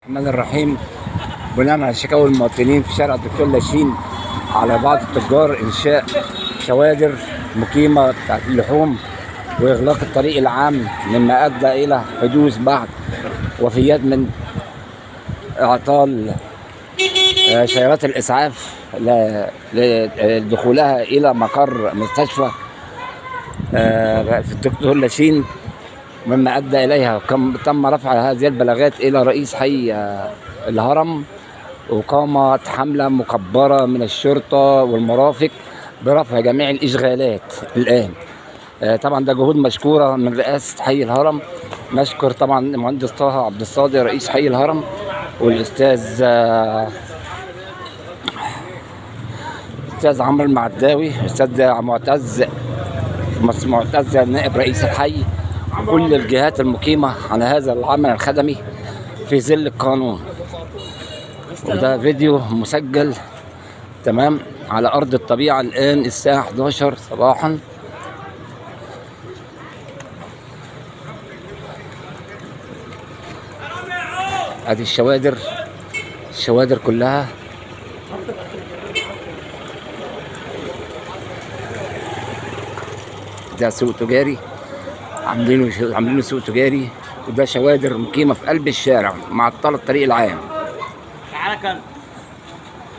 الرحمن الرحيم. بناء على شكاوى المواطنين في شارع الدكتور لاشين على بعض التجار انشاء شوادر مقيمه بتاعت اللحوم واغلاق الطريق العام، مما ادى الى حدوث بعض وفيات من اعطال سيارات الاسعاف لدخولها الى مقر مستشفى في الدكتور لاشين، مما ادى اليها تم رفع هذه البلاغات الى رئيس حي الهرم، وقامت حمله مكبره من الشرطه والمرافق برفع جميع الاشغالات الان. طبعا ده جهود مشكوره من رئاسه حي الهرم. نشكر طبعا المهندس طه عبد الصادق رئيس حي الهرم، والاستاذ عمرو المعداوي، استاذ معتز نائب رئيس الحي، وكل الجهات المقيمه على هذا العمل الخدمي في ظل القانون. وده فيديو مسجل تمام على ارض الطبيعه الان الساعه 11 صباحا. ادي الشوادر كلها. ده سوق تجاري عاملينه سوق تجاري، وده شوادر مقيمه في قلب الشارع معطله الطريق العام.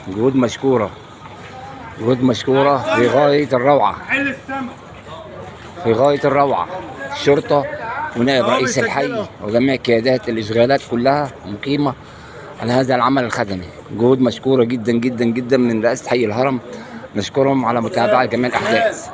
جهود مشكوره في غايه الروعه. الشرطه ونائب رئيس الحي وجميع قيادات الاشغالات كلها مقيمه على هذا العمل الخدمي. جهود مشكوره جدا جدا جدا من رئاسه حي الهرم. نشكرهم على متابعه جميع الاحداث.